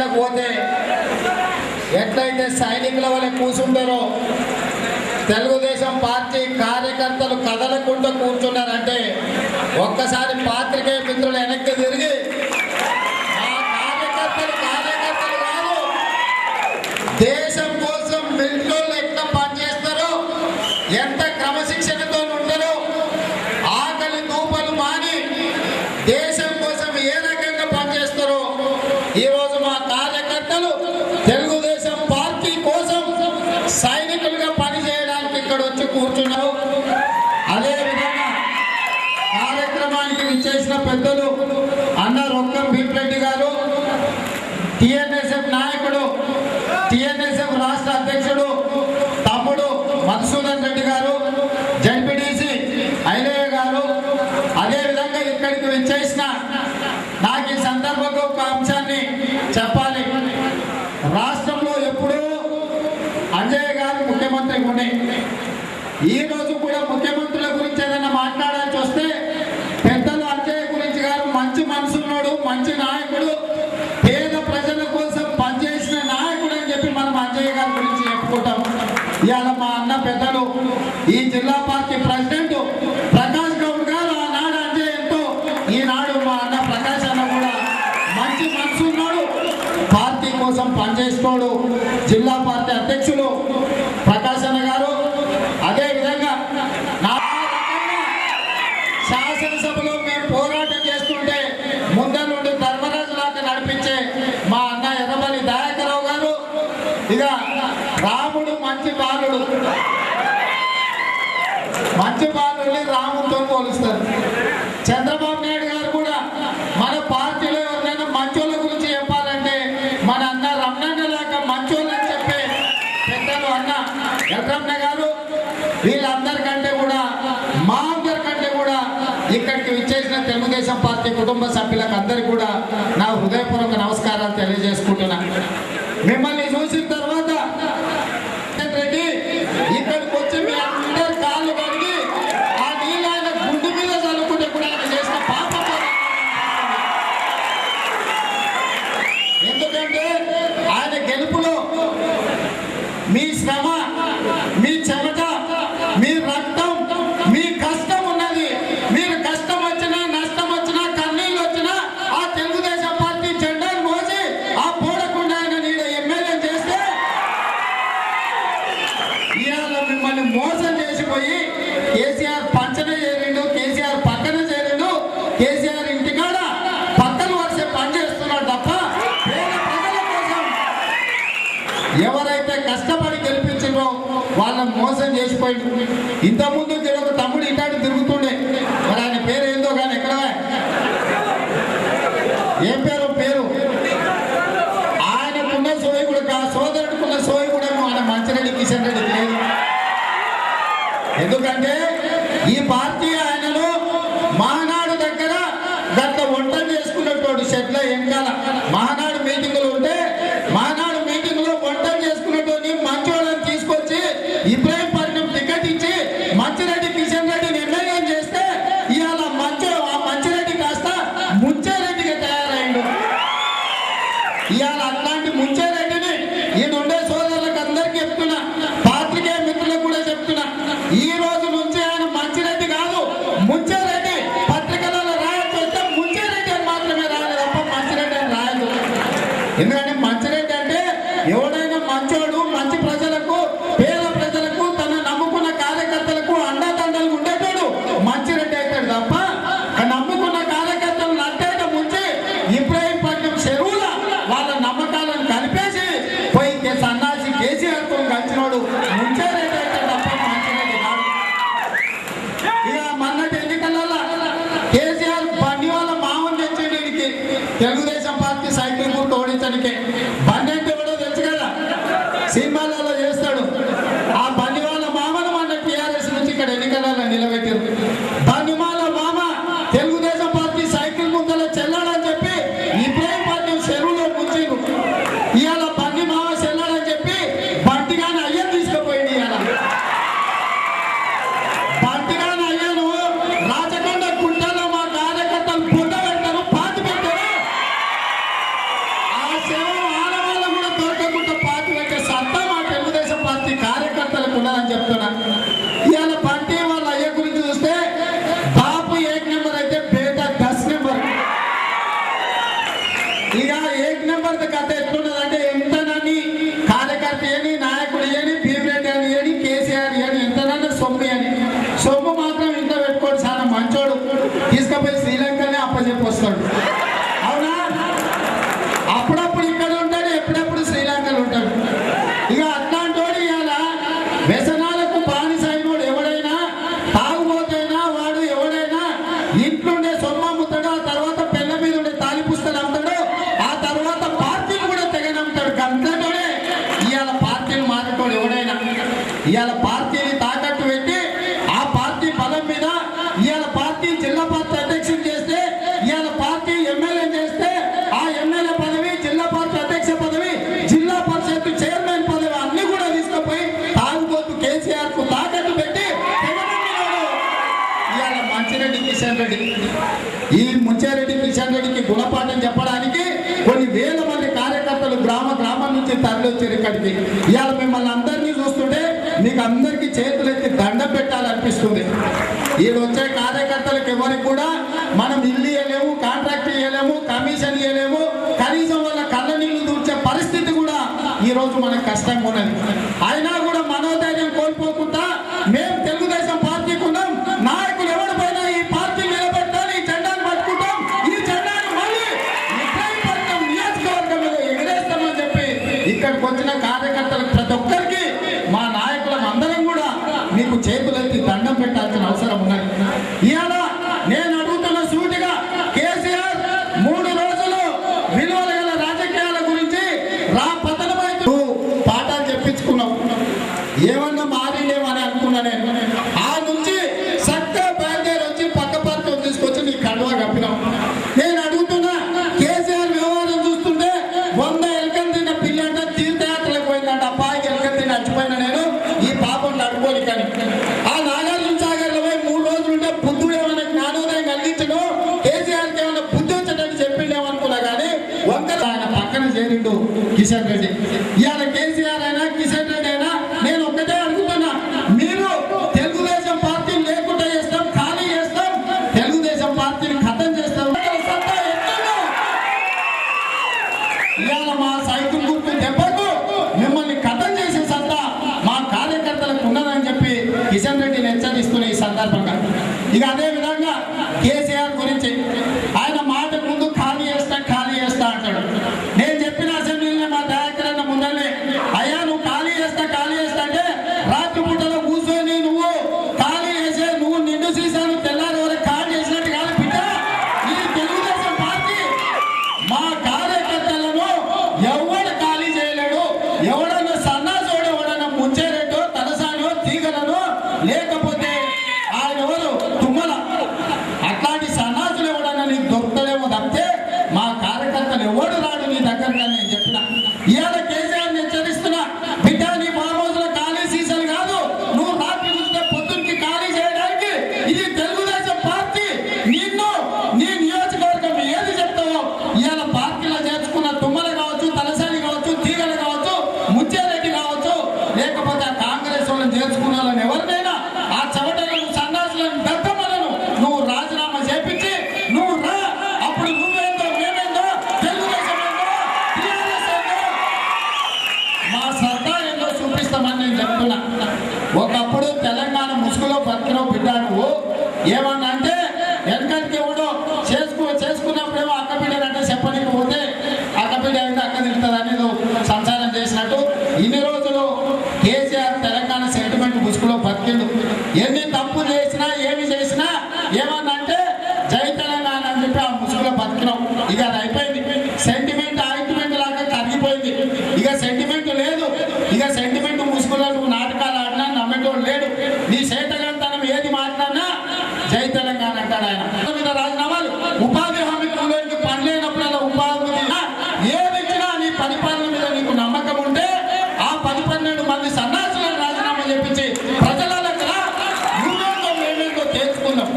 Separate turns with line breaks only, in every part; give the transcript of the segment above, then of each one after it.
గంటలకు పోతే ఎట్లయితే సైనికుల వల్ల కూర్చుంటారో తెలుగుదేశం పార్టీ కార్యకర్తలు కదలకుండా కూర్చున్నారంటే ఒక్కసారి పాత్రికేయ మిత్రులు వెనక్కి తిరిగి కార్యకర్తలు కాదు దేశం కోసం మిలిటరీలు ఎట్లా పనిచేస్తారో ఎంత క్రమశిక్షణతో ఉంటారో ఆకలి దూపలు మాని దేశం కోసం ఏ రకంగా పనిచేస్తారో ఈరోజు మా కార్యకర్తలు తెలుగుదేశం పార్టీ కోసం సైనికులుగా పనిచేయడానికి ఇక్కడ వచ్చి కూర్చున్నారు. అదేవిధంగా కార్యక్రమానికి విచ్చేసిన పెద్దలు అన్న రొక్కం భీమరెడ్డి గారు, టిఎన్ఎస్ఎఫ్ నాయకుడు, టిఎన్ఎస్ఎఫ్ రాష్ట్ర అధ్యక్షుడు తమ్ముడు మధుసూదన్ రెడ్డి గారు, జడ్పీటీసీ ఐలయ్య గారు, అదేవిధంగా ఇక్కడికి విచ్చేసిన నాకు ఈ సందర్భంగా ఒక అంశాన్ని చెప్పాలి. రాష్ట్రంలో ఎప్పుడూ అంజయ్య గారు ముఖ్యమంత్రి ఉండే, ఈ రోజు కూడా ముఖ్యమంత్రుల గురించి ఏదైనా మాట్లాడాల్సి వస్తే పెద్దలు అంజయ్య గురించి గారు మంచి మనసున్నాడు, మంచి నాయకుడు, పేద ప్రజల కోసం పనిచేసిన నాయకుడు అని చెప్పి మనం అంజయ్య గారి గురించి చెప్పుకుంటాం. ఇవాళ మా అన్న పెద్దలు ఈ జిల్లా పార్టీ ప్రెసిడెంట్ ప్రకాష్ గౌడ్ గారు ఆనాడు అంజయ్యతో ఈనాడు మా అన్న ప్రకాష్ అన్న కూడా మంచి మనసున్నాడు, పార్టీ కోసం పనిచేసుకోడు. జిల్లా పార్టీ అధ్యక్షులు ప్రకాష్ అన్న గారు, అదేవిధంగా శాసనసభలో మేము పోరాటం చేస్తుంటే ముందర నుండి ధర్మరాజు లాగా నడిపించే మా అన్న ఎర్రబల్లి దయాకరావు గారు, ఇక రాముడు మంచి బాలుడు, మంచి బాలుని రాముడితో పోలుస్తారు. చంద్రబాబు నాయుడు గారు కూడా మన పార్టీలో ఎవరినైనా మంచోళ్ళ గురించి చెప్పాలంటే మన అన్న రమణన్న లాగా మంచోళ్ళు అని చెప్పే పెద్దలు అన్న ఎర్రమ్మ గారు, వీళ్ళందరికంటే కూడా మా అందరికంటే కూడా ఇక్కడికి విచ్చేసిన తెలుగుదేశం పార్టీ కుటుంబ సభ్యులకు అందరికీ కూడా నా హృదయపూర్వక నమస్కారాలు తెలియజేసుకుంటున్నా. మిమ్మల్ని చూసిన తర్వాత రెడ్డి ఇక్కడికి వచ్చి మీ అందరి కాళ్ళు కడిగి ఆ నీళ్ళు ఆయన గుండు మీద చల్లుకుంటే కూడా ఆయన చేసిన పాపం. ఎందుకంటే ఆయన గెలుపులో మీ శ్రమ, మీ చెమట, మీ రక్తం, మీ కష్టం ఉన్నది. మీరు కష్టం వచ్చినా నష్టం వచ్చినా కన్నీళ్ళు వచ్చినా ఆ తెలుగుదేశం పార్టీ జెండాను మోసి ఆ పోడకుండా ఆయన నీడ ఎమ్మెల్యే చేస్తే ఇవాళ మిమ్మల్ని మోసం చేసిపోయి కేసీఆర్ పంచన చేరిండు, కేసీఆర్ పక్కన చేరిండు, కేసీఆర్ ఇంటికాడ పక్కన వరిసే పని చేస్తున్నాడు తప్ప పేద ప్రజల కోసం ఎవరైతే కష్టపడి గెలిపించిండ్రో వాళ్ళని మోసం చేసిపోయిండు. ఇంతకుముందు ఒక తమ్ముడు ఇటాడు తిరుగుతుండే, మరి ఆయన పేరు ఏందో కానీ ఎక్కడ ఏం పేరు ఆయనకున్న సోయి కూడా సోదరుడుకున్న సోయి కూడా ఆయన మంచిరెడ్డి కిషన్ రెడ్డికి లేదు. ఎందుకంటే ఈ పార్టీ ఆయనలో మహానాడు దగ్గర గత వంటలు చేసుకున్నట్టు షెడ్ల వెనకాల మహానాడు మీటింగులు ఉంటే మహానాడు మీటింగ్ లో వంటలు చేసుకున్నట్టు మంచోళ్ళని తీసుకొచ్చి ఇబ్రాహీంపట్నం టికెట్ ఇచ్చి మంచిరెడ్డి కిషన్ రెడ్డిని ఎమ్మెల్యే చేస్తే ఇవాళ ఆ మంచిరెడ్డి కాస్త ముంచేరెడ్డిగా తయారైండు. ఇవాళ అట్లాంటి ముంచేరెడ్డిని ఈయన ఉండే సోదరులకు అందరికీ చెప్తున్నా, పాత్రికేయ మిత్రులకు కూడా చెప్తున్నా, ఈ రోజు నుంచి ఆయన మంచిరెడ్డి కాదు ముంచేరెడ్డి. పత్రికలలో రాయొచ్చు వస్తే ముంచేరెడ్డి అని మాత్రమే రాయాలి తప్ప మంచిరెడ్డి అని రాయదు. ఎందుకంటే మంచిరెడ్డి అంటే ఎవడైనా మంచోడు, మంచి ప్రజలకు, పేద ప్రజలకు, తన నమ్ముకున్న కార్యకర్తలకు అండదండలు ఉండేటోడు మంచిరెడ్డి అవుతాడు తప్ప నమ్ముకున్న కార్యకర్తలు నట్టేట ముంచి ఇబ్రాహీంపట్నం చెరువుల వాళ్ళ నమ్మకాలను కలిపేసి పోయి సన్నాసి కేసీఆర్తో కలిసినోడు ముంచేరెడ్డి అవుతాడు తప్ప మంచిరెడ్డి కాదు. ఇక మొన్నటి ఎన్నికలలో కేసీఆర్ బండి వాళ్ళ మామూలు తెచ్చేయడానికి తెలుగుదేశం పార్టీ సైకిల్ గుర్తు ఓడించడానికి. బండి అంటే ఎవడో తెలుసు కదా, సినిమాలలో చేస్తాడు. ఆ బండి వాళ్ళ మామను మన టీఆర్ఎస్ నుంచి ఇక్కడ ఎన్నికలలో నిలబెట్టారు. బండి వాళ్ళ మామ తెలుగుదేశం పార్టీ సైకిల్ ముందర చెల్లాడని చెప్పి ఇబ్రాహీంపట్నం చెరువులో ముంచిరు. ఇవాళ బండి మామ చెల్లాడని చెప్పి బంటిగాని అయ్యను తీసుకుపోయింది. ఇవాళ బంటిగాని అయ్యను రాచకొండ గుంటలో మా కార్యకర్తలు పుట్ట పెడతారు, పాతి పెట్టారు. ఆ శవం ఇవాళ పార్టీని తాకట్టు పెట్టి ఆ పార్టీ బలం మీద ఇవాళ పార్టీ జిల్లా పార్టీ అధ్యక్షుడు చేస్తే, ఇవాళ పార్టీ ఎమ్మెల్యే చేస్తే ఆ ఎమ్మెల్యే పదవి, జిల్లా పార్టీ అధ్యక్ష పదవి, జిల్లా పరిషత్ చైర్మన్ పదవి అన్ని కూడా తీసుకుపోయి తాగుబోతు కేసీఆర్ కు తాకట్టు పెట్టి ఇవాళ మంచిరెడ్డి కిషన్ రెడ్డి, ఈ ముచ్చారెడ్డి కిషన్ రెడ్డికి గుణపాఠం చెప్పడానికి కొన్ని వేల మంది కార్యకర్తలు గ్రామం నుంచి తరలిచ్చారు ఇక్కడికి. ఇవాళ మిమ్మల్ని అందరినీ చూస్తుంటే మీకు అందరికీ చేతులెత్తి దండం పెట్టాలనిపిస్తుంది. వీళ్ళు వచ్చే కార్యకర్తలకు ఎవరికి కూడా మనం ఇల్లు ఇవ్వలేము, కాంట్రాక్ట్ ఇవ్వలేము, కమిషన్ ఇవ్వలేము, కనీసం వాళ్ళ కళ్ళ నీళ్లు దూర్చే పరిస్థితి కూడా ఈ రోజు మనకు కష్టంగా ఉన్నది. అయినా కూడా మనోధైర్యం కోల్పోకుండా మేము తెలుగుదేశం పార్టీకి ఉన్నాం, నాయకులు ఎవరి పైన ఈ పార్టీ నిలబెట్టాలి, ఈ జెండాను పట్టుకుంటాం, ఈ జెండాను మళ్ళీ ఇబ్రాహీంపట్నం నియోజకవర్గం మీద ఎగరేస్తామని చెప్పి ఇక్కడికి వచ్చిన కార్యకర్తలకు ప్రతి ఒక్కరికి మా నాయకులం అందరం కూడా మీకు చేతులెత్తి దండం పెట్టాల్సిన అవసరం ఉన్నది. ఇవాళ నేను అడుగుతున్న సూటిగా, కేసీఆర్ 3 రోజులు విలువల గల రాజకీయాల గురించి పతనమైతే పాఠాలు చెప్పించుకున్నావు, ఏమన్నా మారిలేమని అనుకున్నా నేను. ఆ నుంచి చక్కగా బయలుదేరి వచ్చి పక్క పార్టీ తీసుకొచ్చి నీ కండువా కప్పినావు. నేను అడుగుతున్నా, కేసీఆర్ వ్యవహారం చూస్తుంటే 100 ఎలకలు తిన్న పిల్లంట తీర్థయాత్రలకు పోయిందంట, అబ్బాయికి ఎలకలు తిని నచ్చిపోయిన నేను ఈ పాపం నడుకోని కానీ ఆ నాగార్జున సాగర్లో పోయి 3 రోజులు ఉంటే బుద్ధుడు ఏమైనా జ్ఞానోదయం కలిగించడం, కేసీఆర్కి ఏమైనా బుద్ధి వచ్చేటట్టు చెప్పిండేమనుకున్నా కానీ వంకర ఆయన పక్కన చేరిండు కిషన్ రెడ్డి. ఇవాళ కేసీఆర్ అయినా కిషన్ రెడ్డి అయినా నేను ఒక్కటే అనుకుంటున్నా, మీరు తెలుగుదేశం పార్టీని లేకుండా చేస్తాం, ఖాళీ చేస్తాం, తెలుగుదేశం పార్టీని ఖతం చేస్తాం. ఇవాళ మా సైకిల్ గుర్తు దెబ్బకు మిమ్మల్ని ఖతం చేసే సత్తా మా కార్యకర్తలకు ఉన్నదని చెప్పి కిషన్ రెడ్డిని హెచ్చరిస్తున్న ఈ సందర్భంగా. ఇక అదే విధంగా కేసీఆర్ గురించి ఆయన మాట ముందు ఖాళీ చేస్తా అంటాడు. నేను చెప్పిన అసెంబ్లీలో మా దయాకరణ ముందరే, అయ్యా నువ్వు ఖాళీ చేస్తా అంటే రాత్రి పూటలో కూర్చొని నువ్వు ఖాళీ చేసే, నువ్వు నిండు సీసాను తెల్లారి వరకు ఖాళీ చేసినట్టు కాదు బిడ్డ. ఇది తెలుగుదేశం పార్టీ. మా కార్యకర్తలను ఎవడు ఖాళీ చేయలేడు. ఎవడన్నా సన్నాసోడు, ఎవడన్నా ముంచేరెడ్డో, తలసానో, తీగలను, లేకపోతే ఆయన ఎవరు తుమ్మల, అట్లాంటి సన్నాసులు ఎవడన్నా నీకు దొరుకుతలేమో తప్పితే మా కార్యకర్తలు ఎవడు రాడు నీ దగ్గరగా నేను చెప్పిన. ఇవాళ కేసీఆర్ హెచ్చరిస్తున్నా, బిడ్డ నీ 10 రోజుల ఖాళీ సీజన్ కాదు, నువ్వు రాత్రి చూస్తే పొద్దున్నకి ఖాళీ చేయడానికి ఇది తెలుగుదేశం పార్టీ. నిన్ను నీ నియోజకవర్గం ఏది చెప్తావో ఇవాళ పార్టీలో చేర్చుకున్న తుమ్మల కావచ్చు, తలసాని కావచ్చు, తీగలు కావచ్చు, ముచ్చారెడ్డి కావచ్చు, లేకపోతే ఆ కాంగ్రెస్ వాళ్ళని చేర్చుకున్న వాళ్ళని ఎవరినైనా ఆ చవటలను సన్నాసులను దత్తమలను నువ్వు రాజీనామా చేపించి నువ్వు రా. అప్పుడు నువ్వేందో మేమేందో, తెలుగుదేశం ఏందో, టీఆర్ఎస్ ఏందో, మా సత్తా ఏందో చూపిస్తామని నేను చెప్తున్నా. ఒకప్పుడు తెలంగాణ ముసుగులో బతికిన బిడ్డ నువ్వు. ఏమన్నా అంటే వెనకటికి ఎవడో చేసుకున్నప్పుడేమో అక్క బిడ్డనంటే చెప్పనికి పోతే అక్క బిడ్డ అయితే అక్క తింటుందని నువ్వు సంసారం చేసినట్టు ఇన్ని రోజులు కేసీఆర్ తెలంగాణ సెంటిమెంట్ ముసుగులో బతికిండు. ఎన్ని తప్పు చేసినా ఏమి చేసినా ఏమన్నా అంటే జై తెలంగాణ అని చెప్పి ఆ ముసుగులో బతికినాం. ఇక అది అయిపోయింది. సెంటిమెంట్ ఆయింట్మెంట్ లాగా కరిగిపోయింది. ఇక సెంటిమెంట్ లేదు. ఇక సెంటిమెంట్ ముసుగులో నువ్వు నాటకాలు ఆడినా నమ్మేటోడు లేడు. నీ చేతగంతనం ఏది మాట్లాడినా జై తెలంగాణ అంటాడు ఆయన. మీద రాజీనామాలు, ఉపాధి హామీ కూలీకి పని లేనప్పుడల్లా ఉపాధి ఏది ఇచ్చినా నీ పరిపాలన మీద నీకు నమ్మకం ఉంటే ఆ 10-12 మంది సన్నాసులను రాజీనామా చేపించి ప్రజల దగ్గర నువ్వేందో మేమేందో తేల్చుకున్నాం.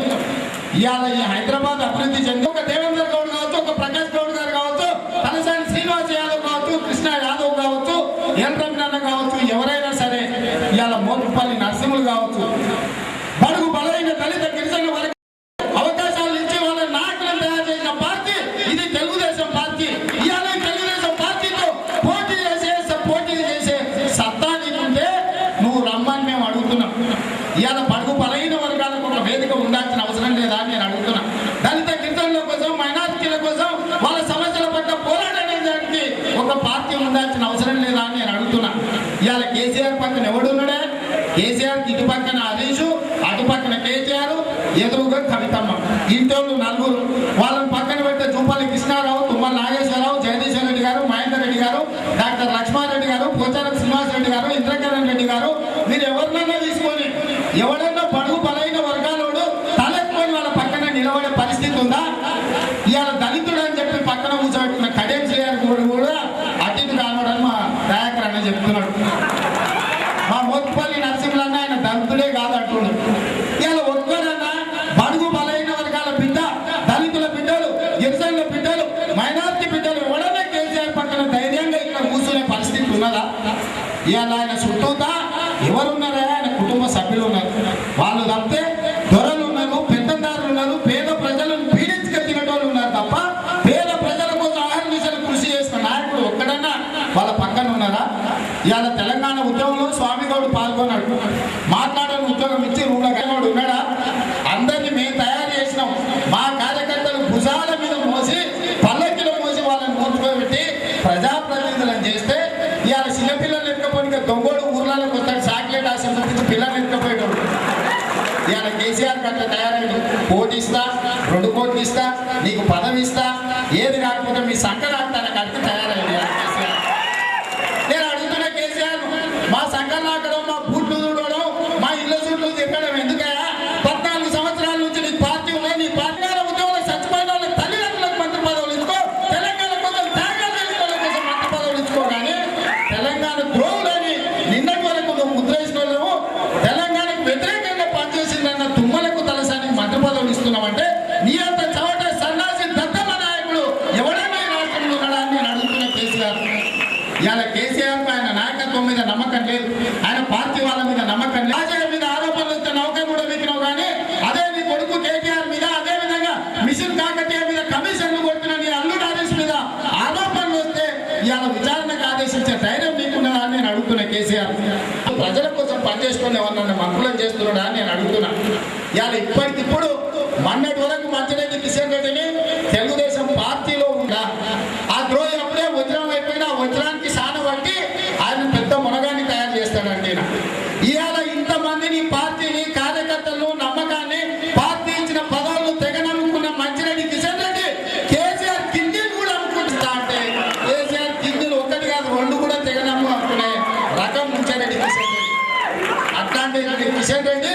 ఇవాళ ఈ హైదరాబాద్ అభివృద్ధి చెంది ఒక దేవేంద్ర గౌడ్ కావచ్చు, ఒక ప్రకాష్ గౌడ్ గారు కావచ్చు, తలసాని శ్రీనివాస్ యాదవ్ కావచ్చు, కృష్ణ యాదవ్ కావచ్చు, ఎన్ రమణ కావచ్చు, ఎవరైనా సరే ఇవాళ మోపుపల్లి నరసింహులు కావచ్చు, బడుగు బలైన దళిత గిరిజనుల వరకు అవకాశాలు ఇచ్చి వాళ్ళ నాయకులను తయారు చేసిన పార్టీ ఇది తెలుగుదేశం పార్టీ. ఇవాళ తెలుగుదేశం పార్టీతో పోటీ చేసే సత్తా నీకుంటే నువ్వు రమ్మని మేము అడుగుతున్నాం. ఇవాళ బడుగు బలైన వర్గాలకు ఒక వేదిక ఉండాల్సిన అవసరం లేదా అని నేను అడుగుతున్నా. దళిత గిరిజనుల కోసం, మైనారిటీల కోసం, వాళ్ళ సమస్యల పట్ల పోరాడడానికి ఒక పార్టీ ఉండాల్సిన అవసరం లేదా అని నేను అడుగుతున్నా. ఇవాళ కేసీఆర్ పక్కన ఎవడున్నాడే? కేసీఆర్ ఇటు పక్కన హరీష్, అటు పక్కన కేసీఆర్, ఎదురుగా కవితమ్మ. ఇంటోళ్ళు 4. వాళ్ళని పక్కన పెడితే జూపల్లి కృష్ణారావు, తుమ్మల నాగేశ్వరరావు, జగదీశ్వర్ రెడ్డి గారు, మహేందర్ రెడ్డి గారు, డాక్టర్ లక్ష్మారెడ్డి గారు, పోచారం శ్రీనివాస్ రెడ్డి గారు, ఇంద్రకరణ్ రెడ్డి గారు, మీరు ఎవడన్నా బడుగు బలైన వర్గాలోడు తలెత్తుకొని వాళ్ళ పక్కన నిలబడే పరిస్థితి ఉందా? ఇవాళ దళితుడు అని చెప్పి పక్కన కూర్చోబెట్టుకున్న కడెం శ్రీయాని కూడా అటు ఇటు కానడని మా దయాకర్ అన్న చెప్తున్నాడు. మా మోత్పల్లి నరసింహులన్న ఆయన దళితుడే కాదు అంటున్నాడు. ఇవాళ ఒక్కడన్నా బడుగు బలైన వర్గాల బిడ్డ, దళితుల బిడ్డలు, గిరిజనుల బిడ్డలు, మైనార్టీ బిడ్డలు ఎవడన్నా కేసీఆర్ పక్కన ధైర్యంగా ఇక్కడ కూర్చునే పరిస్థితి ఉన్నదా? ఇవాళ ఆయన చుట్టూతా ఎవరున్నారా? ఆయన కుటుంబ సభ్యులు ఉన్నారు. వాళ్ళు తప్పితే దొరలు ఉన్నారు, పెద్దందారులు ఉన్నారు, పేద ప్రజలను పీడించుకెత్తినటోళ్ళు ఉన్నారు తప్ప పేద ప్రజల కోసం ఆహార దిశలు కృషి చేసిన నాయకుడు ఒక్కడన్నా వాళ్ళ పక్కన ఉన్నారా? ఇవాళ తెలంగాణ ఉద్యమంలో స్వామి గౌడ్ పాల్గొన్నాడు. మాట్లాడని ఉద్యోగం ఇచ్చి రూఢగౌడ్ ఉన్నాడా? అందరినీ మేము తయారు చేసినాం. మా కార్యకర్తలు భుజాల మీద మోసి పల్లకిలో మోసి వాళ్ళని మూర్చిపోబెట్టి ప్రజాప్రతినిధులను చేస్తే ఇవాళ చిన్నపిల్లలు ఎత్తుకపోయిన దొంగోడు ఊర్లలో కొత్త చాక్లెట్ ఆశ చూపించి పిల్లలు ఎత్తుకపోయాడు. ఇవాళ కేసీఆర్ కట్ట తయారైంది. కోటి ఇస్తా, 2 కోట్లు ఇస్తా, నీకు పదవి ఇస్తా, ఏది రాకపోతే మీ సంకరాంతాన్ని కట్టి తయారైంది కేసీఆర్. నేను అడుగుతున్నా కేసీఆర్, మా సంఘం లాగడం, మా బూట్లు చూడడం, మా ఇళ్ళ చుట్టూ తిప్పడం ఎందుకయ్యా? 14 సంవత్సరాల నుంచి నీ పార్టీ ఉన్నాయి. నీ పార్టీ ఉద్యోగంలో చచ్చిపోయిన వాళ్ళ తల్లిదండ్రులకు మంత్రి పదవులు ఇచ్చుకో, తెలంగాణ కోసం త్యాగాలు చేసిన వాళ్ళ కోసం మంత్రి పదవులు ఇచ్చుకో. కానీ తెలంగాణ ద్రోహులని నిన్నటి వరకు నువ్వు ముద్ర వేసిన వాళ్ళు తెలంగాణకు వ్యతిరేకంగా పనిచేసిందన్న తుమ్మలకు తలసానికి మంత్రి పదవులు ఇస్తున్నావంటే నీ అంత చవట సన్నాసి దత్తమ నాయకుడు ఎవడైనా ఈ రాష్ట్రంలో ఉన్నాడా అని నేను అడుగుతున్న కేసీఆర్. ఇవాళ కేసీఆర్ ఆయన నాయకత్వం మీద నమ్మకం లేదు, ఆయన పార్టీ వాళ్ళ మీద నమ్మకం లేదు. రాజకీయ మీద ఆరోపణలు వస్తే నౌక కూడా వెతికినావు. కానీ అదే నీ కొడుకు కేటీఆర్ మీద, అదే విధంగా మిషన్ కాకతీయ మీద కమిషన్లు కొట్టిన నీ అల్లుడు ఆదేశ్ మీద ఆరోపణలు వస్తే ఇవాళ విచారణకు ఆదేశించే ధైర్యం నీకున్నదా అని నేను అడుగుతున్నా కేసీఆర్. ప్రజల కోసం పనిచేసుకుని ఎవరన్నా మంత్రులను చేస్తున్నాడా అని నేను అడుగుతున్నా. ఇవాళ ఇప్పటికిప్పుడు మొన్నటి వరకు మంచిరెడ్డి కిషన్ రెడ్డిని తెలుగుదేశం పార్టీలో ఉందా? ఆ ద్రోహి అప్పుడే వజ్రం అయిపోయినా వజ్రానికి సాన పట్టి ఆయన పెద్ద మునగాన్ని తయారు చేస్తాడండి. ఇవాళ ఇంతమందిని పార్టీని, కార్యకర్తలను, నమ్మకాన్ని, పార్టీ ఇచ్చిన పదవులను తెగ నమ్ముకున్న మంచిరెడ్డి కిషన్ రెడ్డి కేసీఆర్ కిందీలు కూడా అమ్ముకుంటా అంటే కేసీఆర్ కిందీలు ఒకటి కాదు 2 కూడా తెగ నమ్ము అనుకునే రకం మంచిరెడ్డి కిషన్ రెడ్డి. అట్లాంటి కిషన్ రెడ్డి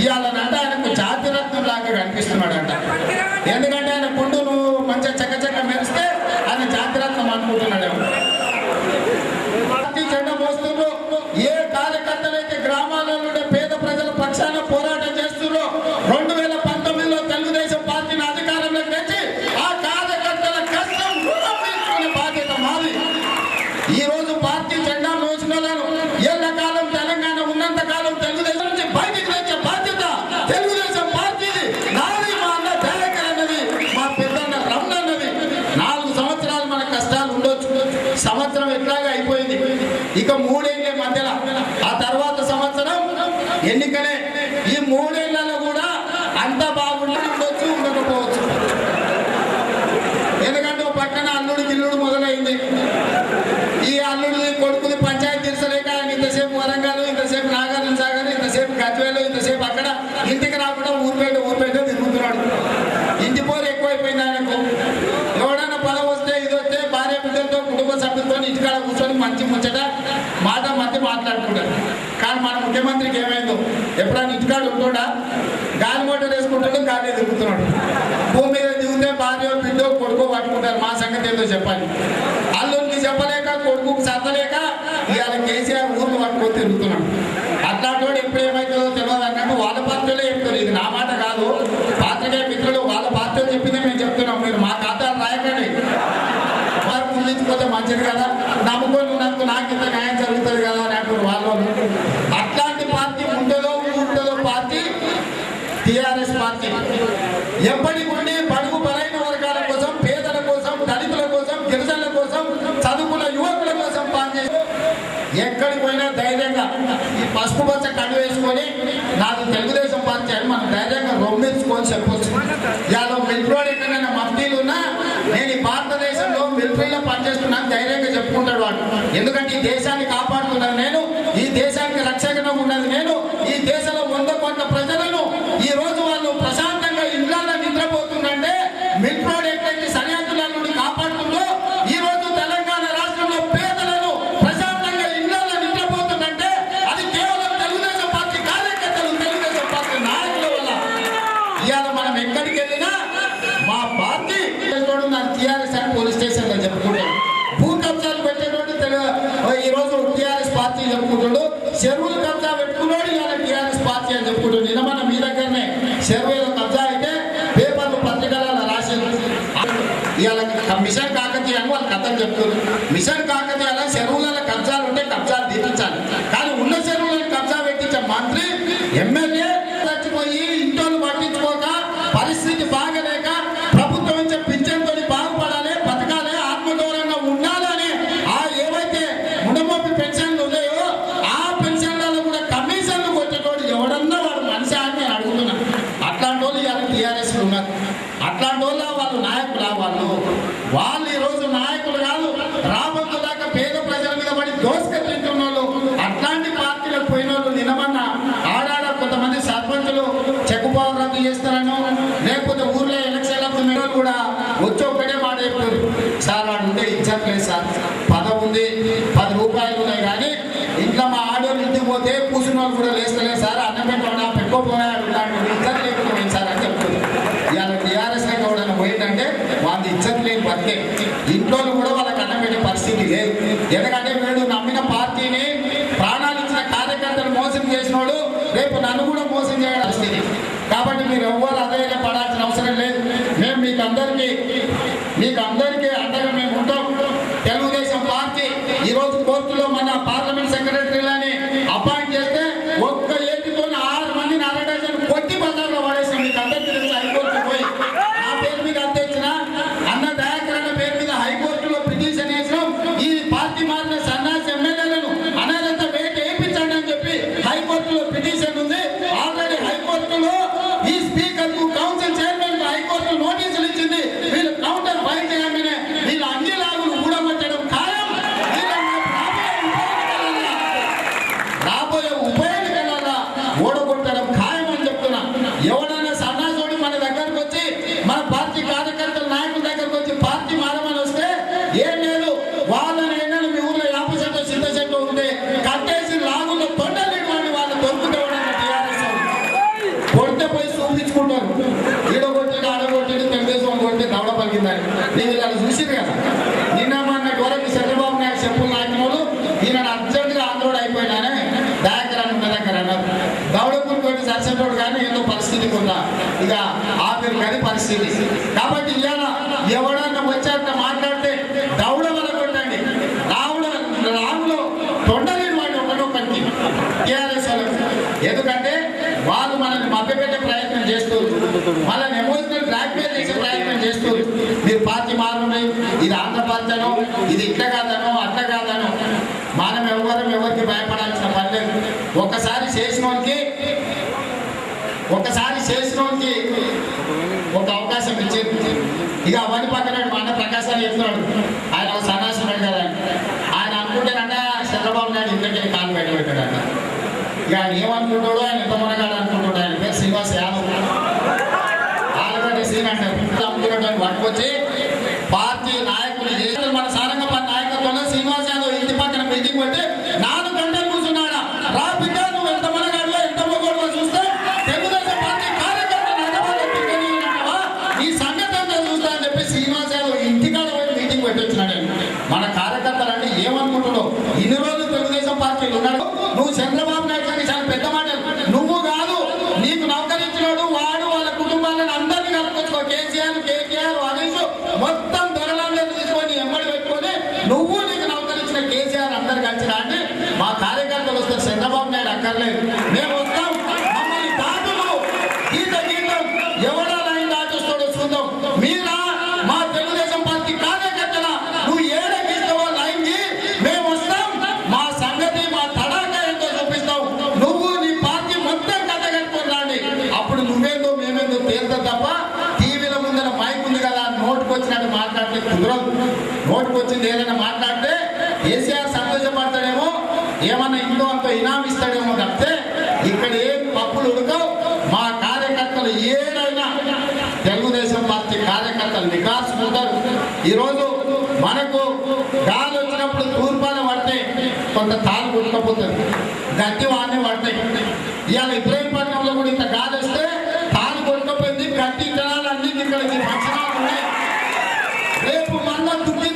ఇవాళనంటే ఆయనకు జాతిరత్నం లాగా కనిపిస్తున్నాడంట. ఎందుకంటే ఆయన పుండు నువ్వు మంచిగా చక్కచక్క మెరిస్తే ఆయన జాతిరత్నం అనుకుంటున్నాడేమో. పార్టీ జెండా మోస్తుండ్రు. ఏ కార్యకర్తలైతే గ్రామాలలో పేద ప్రజల పక్షాన పోరాటం చేస్తుండ్రో 2019లో తెలుగుదేశం పార్టీని అధికారంలోకి తెచ్చి ఆ కార్యకర్తల కష్టం రుణం తీర్చుకునే బాధ్యత మాది. ఈ రోజు పార్టీ జెండా మోసిన ఎల్లకాలం తెలంగాణ ఉన్నంత కాలం తెలుగుదేశం నుంచి బయటికి తెచ్చే బాధ్యత తెలుగుదేశం పార్టీది. నాది, మా అన్న దయాకర్ అన్నది, మా పెద్దన్న రమణ అన్నది. 4 సంవత్సరాలు మన కష్టాలు ఉండొచ్చు. సంవత్సరం ఎట్లాగా అయిపోయింది. ఇక 3 ఏళ్ళ మధ్యలో ఆ తర్వాత సంవత్సరం ఎన్నికలే. ఈ 3 ఏళ్లలో కూడా అంత బాగుండొచ్చు, ఉండకపోవచ్చు. ఎందుకంటే పక్కన అల్లుడు గిల్లుడు మొదలైంది. ఈ అల్లుడి కొడుకుని పంచాయతీ తీర్చలేక ఆయన ఇంతసేపు వరంగల్, ఇంతసేపు నాగార్జున సాగర్, ఇంతసేపు గజ్వేలు, ఇంతసేపు అక్కడ ఇంటికి రాకుండా ఊరిపేట తిరుగుతున్నాడు. ఇంటి పోరు ఎక్కువైపోయింది ఆయనకు. ఎవడన్నా పదవి వస్తే ఇది వస్తే భార్య బిడ్డలతో కుటుంబ సభ్యులతో ఇంటికాడ కూర్చొని మంచి ముచ్చట మాట మధ్య మాట్లాడుకుంటారు. కానీ మన ముఖ్యమంత్రికి ఏమైందో ఎప్పుడైనా ఇంటికాడ ఉంటుండా? గాలి మోటార్ వేసుకుంటాడు, గాలి తిరుగుతున్నాడు. భూమి మీద దిగితే భార్య బిడ్డో కొడుకో పట్టుకుంటారు. మా సంగతి ఏందో చెప్పాలి. అల్లుడికి చెప్పలేక, కొడుకు సర్దలేక ఇవాళ కేసీఆర్ ఊర్లు పట్టుకొని తిరుగుతున్నాడు. అట్లాంటి వాడు ఎప్పుడు ఏమవుతుందో తెలియదు అన్నట్టు వాళ్ళ పార్టీలో చెప్తారు. ఇది నా మాట కాదు, పాత్రికేయ మిత్రులు వాళ్ళ పార్టీలో చెప్పిందే మేము చెప్తున్నాం. మీరు మా ఖాతాలు రాయకండి. వారు ముందుకుపోతే మంచిది కదా, నమ్ముకొని ఉన్నందుకు నాకు ఇంత న్యాయం జరుగుతుంది కదా అని వాళ్ళు. అట్లాంటి పార్టీ ఉంటుందో పార్టీ టీఆర్ఎస్ పార్టీ. ఎప్పటికి ఉండి బడుగు బలైన వర్గాల కోసం, పేదల కోసం, దళితుల కోసం, గిరిజనుల కోసం, చదువుకున్న యువకుల కోసం పనిచేసి ఎక్కడికి పోయినా ధైర్యంగా ఈ పసుపు పచ్చ కళ్ళు వేసుకొని నాది తెలుగుదేశం పార్టీ అని మనం ధైర్యంగా రొమ్మించుకొని చెప్పొచ్చు. ఇవాళ మిలిటరీ ఎక్కడైనా మఫ్తీలు ఉన్నా నేను ఈ భారతదేశంలో మిలిటరీలో పనిచేస్తున్నాను ధైర్యంగా చెప్పుకుంటాడు వాడు. ఎందుకంటే ఈ దేశాన్ని కాపాడుతున్నాను నేను, ఈ దేశానికి రక్షకగా ఉన్నది నేను. ఈ దేశంలో 100 కోట్ల ప్రజలను ఈ రోజు వాళ్ళు ప్రశాంతంగా ఇళ్లలో నిద్రపోతుందంటే మిలిటరీ ఎక్కడైతే సరిహద్దుల నుండి కాపాడుతుందో ఈ రోజు తెలంగాణ రాష్ట్రంలో పేదలను ప్రశాంతంగా ఇళ్లలో నిద్రపోతుందంటే అది కేవలం తెలుగుదేశం పార్టీ కార్యకర్తలు, తెలుగుదేశం ఈరోజు టీఆర్ఎస్ పార్టీ చెప్పుకుంటాడు, చెరువులు కబ్జా పెట్టుకున్నాడు ఇవాళ టీఆర్ఎస్ పార్టీ అని చెప్పుకుంటాడు. నిన్న మన మీ దగ్గరనే చెరువులో కబ్జా అయితే పేపర్లు పత్రికలలో రాసేది. ఇవాళ మిషన్ కాకతీయ అని వాళ్ళు కథలు చెప్తున్నారు. మిషన్ కాకతీయ చెరువులలో కబ్జాలు ఉంటే కబ్జాలు తీర్చాలి, కానీ ఉన్న చెరువులను కబ్జా పెట్టించే మంత్రి ఎమ్మెల్యే చచ్చిపోయి ఇంటోళ్ళు పట్టించుకోక పరిస్థితి బాగలేక ప్రభుత్వం నుంచి పింఛన్తో బాగుపడాలి, బతకాలి, ఆత్మగౌరవంగా ఉండాలని ఆ ఏవైతే మునమోపి పెన్షన్లు ఉన్నాయో ఆ పెన్షన్లలో కూడా కమిషన్లు కొట్టేటోడు ఎవడన్నా వాడు మనిషి అని నేను అడుగుతున్నాను. అట్లాంటి వాళ్ళు ఇవాళ టీఆర్ఎస్ ఉన్నారు. అట్లాంటి వాళ్ళు నాయకులు వాళ్ళు ఈరోజు నాయకులు కాదు, రాబోతు దాకా పేద ప్రజల మీద పడి దోసుక తింటున్న వాళ్ళు. అట్లాంటి పార్టీలకు పోయిన వాళ్ళు నిన్నమన్న ఆడాడ కొంతమంది సర్పంచులు చెక్కుపోవడం రద్దు చేస్తారనో లేకపోతే ఊర్లో ఎలక్షన్లకు మీరు కూడా వచ్చి ఒక్కడే మాట చెప్పారు, సార్ వాడు ఉంటే ఇచ్చట్లేదు సార్, పదవి ఉంది 10 రూపాయలు ఉన్నాయి, కానీ ఇంట్లో మా ఆడోళ్ళు ఇంటికి పోతే కూర్చున్న వాళ్ళు కూడా లేస్తలేదు సార్, అన్నం పెట్టకుండా పెట్టుకోపోయాడు ఇచ్చట్ లేకపోయింది సార్ అని చెప్తుంది. ఇవాళ టీఆర్ఎస్ ఎవడన్నా పోయిందంటే వాళ్ళు ఇచ్చట్ లేని బతికే, ఇంట్లో కూడా వాళ్ళకి అన్నం పెట్టే పరిస్థితి లేదు. ఎందుకంటే వీడు నమ్మిన పార్టీని ప్రాణాలు ఇచ్చిన కార్యకర్తలు మోసం చేసినోడు రేపు నన్ను కూడా మోసం చేయడం పరిస్థితి. కాబట్టి మీరు ఎవ్వరు అదే పడాల్సిన అవసరం లేదు. మేము మీకు అందరికీ అండగా మేము ఉంటాం. తెలుగుదేశం పార్టీ ఈరోజు కోర్టులో మన పార్లమెంట్ సెక్రటరీలని అపాయింట్ చేస్తే ఒక్క ఏటితో 6 మందిని అరడజన్ కొట్టి బజార్లో పడేసాం. మీకు అందరికీ తెలుసు, హైకోర్టు పోయి నా పేరు మీద అందించిన అన్న దయాకర్ అన్న పేరు మీద హైకోర్టులో పిటిషన్ వేసినాం. ఈ పార్టీ మారిన సన్నాసి ఎమ్మెల్యేలను అనాలంతా వేట వేయించండి అని చెప్పి హైకోర్టులో పిటిషన్ ఉంది. ఆల్రెడీ హైకోర్టులో ఈ స్పీకర్ కు కౌన్సిల్ చైర్మన్ కు హైకోర్టు నోటీసులు ఇచ్చింది. వీళ్ళు కౌంటర్ ఫైల్ చేయగానే వీళ్ళు అన్ని లాగులు ఊడగొట్టడం ఖాయం. రాబోయే ఉప ఎన్నికలలో ఓడగొట్టడం ఖాయం అని చెప్తున్నా. ఎవడైనా సన్నాసుడు మన దగ్గరకు వచ్చి మన పార్టీ కార్యకర్తల నాయకుల దగ్గరకు వచ్చి పార్టీ మారమని వస్తే ఏం లేదు, వాళ్ళని ఎన్నో మీ ఊర్లో 50 సిద్ధ చెట్టు ఉంటే కట్టేసి లాగుల్లో తొండలు వాళ్ళు దొరుకుతామని టీఆర్ఎస్ కొడితే పోయి చూపించుకుంటారు. ఈడగొట్టిడు ఆడగొట్టిడు తెలుగుదేశం కొడితే దవడ పలికిందని నేను ఇలా చూసింది కదా. నిన్న మన గౌరవ చంద్రబాబు నాయుడు చెప్పులు నాటిన వాళ్ళు ఈయన అర్జెంటుగా ఆందోళన అయిపోయినానే దయాకర్ ఉన్న దగ్గర అన్నారు. దవడకుని కొట్టి చచ్చేటోడు కానీ ఏదో పరిస్థితి ఉందా ఇక ఆపేరు కానీ పరిస్థితి. కాబట్టి ఇవాళ ఎవడన్నా వచ్చాక మాట్లాడితే దవడ వల్ల కొట్టండి, రాములో తొండలేని వాడిని ఒకటొక్కటి టీఆర్ఎస్ వాళ్ళకి. ఎందుకంటే వాళ్ళు మనల్ని మభ్యపెట్టే ప్రయత్నం చేస్తూ వాళ్ళని ఎమోషనల్ బ్లాక్మెయిల్ చేసే ప్రయత్నం చేస్తూ మీరు పార్టీ మారుండి, ఇది ఆంధ్ర పార్టీ అనో, ఇది ఇట్లా కాదనో అట్లా కాదనో. మనం ఎవరికి భయపడాల్సిన పని లేదు. ఒకసారి చేసిన వాళ్ళకి ఒక అవకాశం ఇచ్చేది. ఇక అవన్నీ పక్కన మన ప్రకాశాన్ని చెప్తున్నాడు, ఆయన సన్నాసి ఉన్నాడు కదా, ఆయన అనుకుంటానంట చంద్రబాబు నాయుడు ఇంటికి కాలు బయట పెట్టాడంట. ఇక ఆయన ఏమనుకుంటాడో, ఆయన ఎంత మునగాడు అనుకుంటాడు. ఆయన పేరు శ్రీనివాస్ యాదవ్, ఆలగడ్డ సీన్ అంటారు. అమ్ముకున్నాడు పట్టుకొచ్చి పార్టీ నాయకులు మన సారంగపాటి నాయకత్వంలో శ్రీనివాస్ యాదవ్ ఇంటి పక్కన మీటింగ్ పెట్టి 4 గంటలు కూర్చున్నాడా. రా బిడ్డ, నువ్వు ఎంత మునగాడులో ఎంత మొగోడులో చూస్తే తెలుగుదేశం పార్టీ కార్యకర్త ఈ సంగతి అంతా చూస్తా అని చెప్పి శ్రీనివాస్ యాదవ్ ఇంటికాడ పోయి మీటింగ్ పెట్టొచ్చినాడు. మన కార్యకర్తలన్నీ ఏమనుకుంటున్నావు, ఇన్ని రోజులు తెలుగుదేశం పార్టీలు ఉన్నాడు, నువ్వు చంద్రబాబు నాయుడు గారికి చాలా పెద్ద మాటలు, నువ్వు కాదు నీకు నౌకరించినాడు వాడు, వాళ్ళ కుటుంబాలను అందరినీ కలుపుకొచ్చుకో, కేసీఆర్ హరీష్ మొత్తం దొరలందరూ తీసుకొని ఎమ్మడి పెట్టుకొని నువ్వు నీకు నౌకరించిన కేసీఆర్ అందరు కలిసి రాండి, మా కార్యకర్తలు వస్తారు, చంద్రబాబు నాయుడు అక్కర్లేదు, మేము వస్తాం, మమ్మల్ని దాటులు గీతం ఎవడా లైన్ దాటుస్తాడో చూద్దాం. మీరా మా తెలుగుదేశం పార్టీ కార్యకర్తల నువ్వు ఏడ గీస్తావో లైన్ కి మేము వస్తాం, మా సంగతి మా తడాక ఎంతో చూపిస్తాం, నువ్వు నీ పార్టీ మొత్తం కథ కట్టుకొని రాండి. అప్పుడు నువ్వేందో మేమేందో తేలుతుంది తప్ప టీవీల ముందర మైక్ ఉంది కదా నోటుకు వచ్చినట్టు మాట్లాడితే కుదరదు. నోటుకు వచ్చింది ఏదైనా మాట్లాడితే కేసీఆర్ సంతోషపడతాడేమో, ఏమన్నా ఇంకో అంత ఇనాం ఇస్తాడేమో తప్పితే ఇక్కడ ఏం పప్పులు ఉడకవు. మా కార్యకర్తలు ఏదైనా తెలుగుదేశం పార్టీ కార్యకర్తలు వికాసుకుంటారు. ఈరోజు మనకు గాలి వచ్చినప్పుడు తూర్పాన పడితే కొంత తాను కొట్టుకపోతుంది, గట్టి వాడిని పడతాయి. ఇవాళ ఇబ్రహీంపట్నంలో కూడా ఇంత గాలి వస్తే తాను కొట్టుకపోయింది, గట్టి జనాలన్నీ ఇక్కడికి పంచనాలు ఉన్నాయి. రేపు మళ్ళా దుక్కి